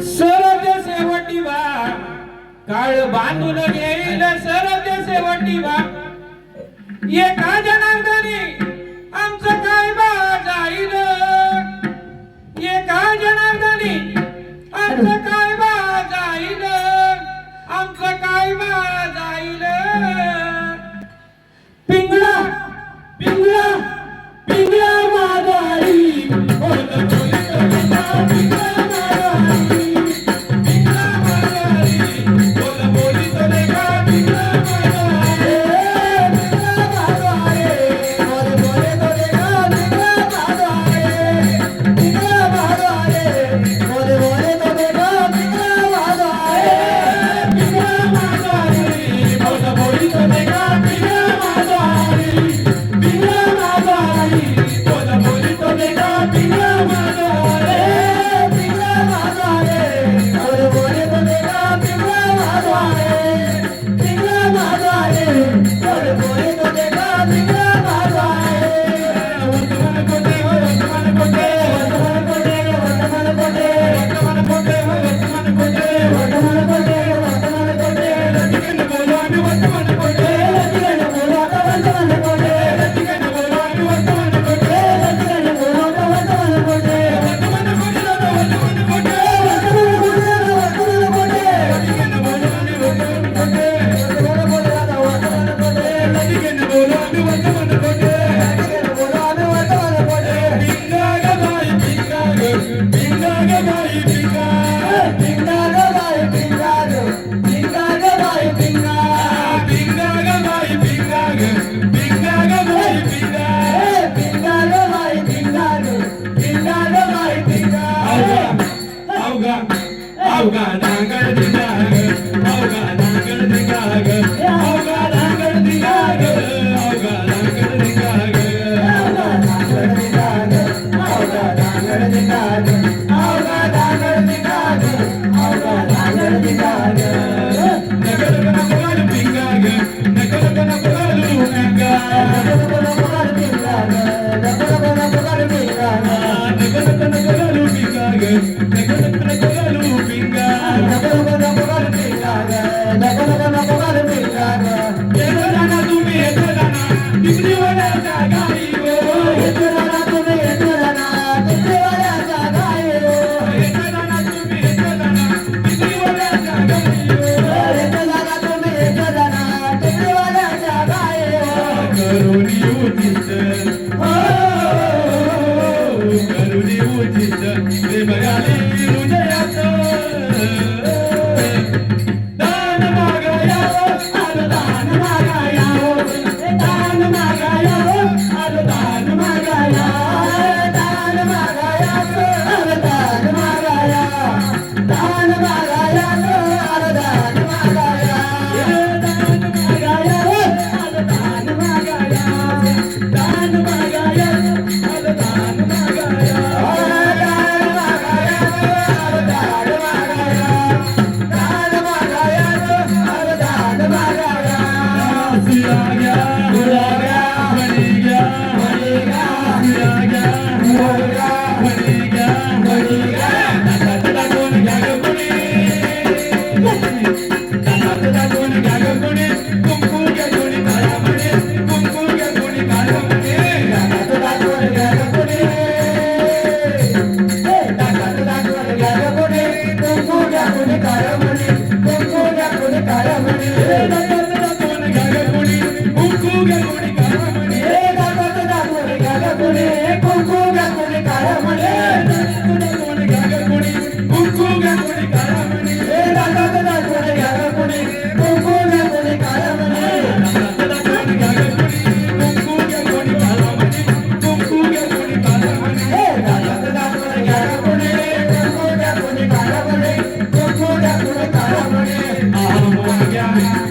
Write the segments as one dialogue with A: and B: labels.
A: सरद शेवटी वा काळ बांधून घेईल सरद शेवटी वा एका जनार्दनी आमचं काय बा जाईल एका जनार्दनी आमचं काय बा जाईल आमचं काय बा जाईल पिंगळा पिंगळा पिंगळा मागाई बोल बोल
B: Yeah.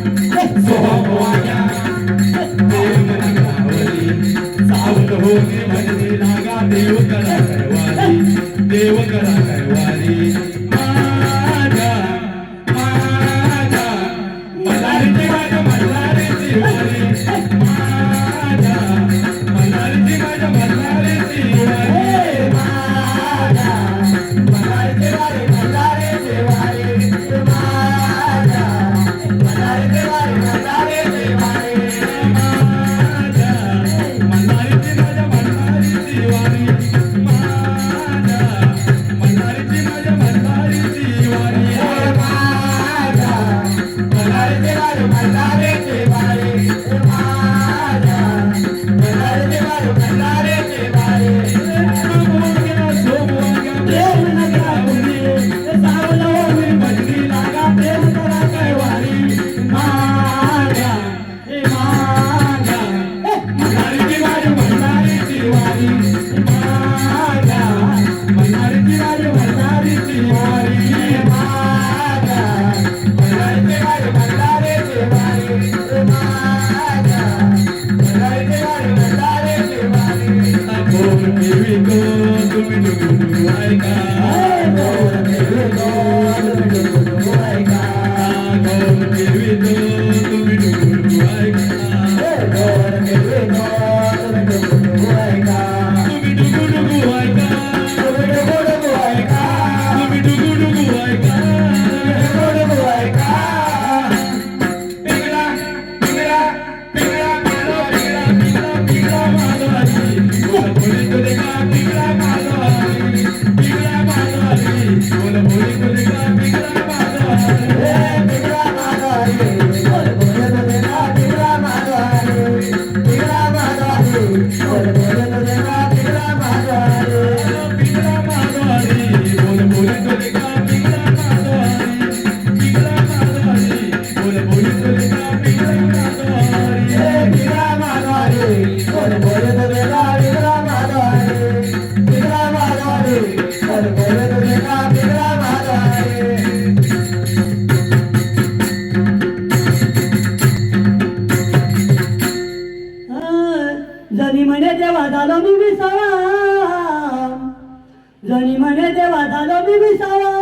A: मल्हारीची वारी माझ्या मल्हारीची वारी मल्हारीची वारी माझ्या मल्हारीची वारी मल्हारीची वारी प्रेम नका मुली सावला होई बदली लागा प्रेम करा काय वारी माझ्या हे माझ्या मल्हारीची वारी मल्हारीची वारी माझ्या मल्हारीची वारी मल्हारीची वारी माझ्या मल्हारीची वारी मल्हारीची वारी माझ्या मल्हारीची वारी मल्हारीची वारी कोण देवी को तुम्ही डुगडुगू ऐका कोण देवी को तुम्ही डुगडुगू ऐका कोण देवी को तुम्ही डुगडुगू ऐका कोण देवी को तुम्ही डुगडुगू ऐका तुम्ही डुगडुगू ऐका तुम्ही डुगडुगू ऐका तुम्ही डुगडुगू ऐका डुगडुगू ऐका पिंगळा पिंगळा पिंगळा मारो पिंगळा पिंगळा पिंगळा मारो बोल तुझे का पिंगळा मारो पिंगळा मारो बोल तुझे का पिंगळा मारो पिंगळा मारो बोल तुझे का पिंगळा मारो पिंगळा मारो बोल तुझे का पिंगळा मारो पिंगळा मारो बोल तुझे का पिंगळा मारो पिंगळा मारो बोल तुझे का पिंगळा मारो पिंगळा मारो बोल तुझे का पिंगळा मारो पिंगळा मारो बोल तुझे का पिंगळा मारो
B: जनी म्हणे देवा झालो मी विसावा जनी म्हणे देवा झालो मी विसावा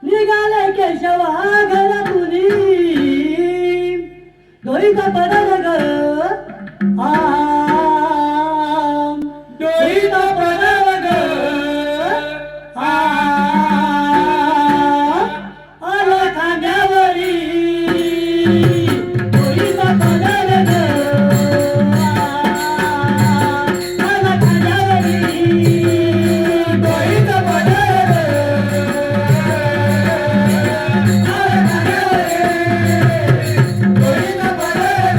B: निघाले केशवा घरा तुझी डोईचा पडल ग
A: डोईचा पडल ग
B: आला खांद्यावरी डोईचा पडल ग आला खांद्यावरी
A: डोईचा पडल आला खांद्यावरी डोईचा पडल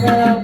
B: गळा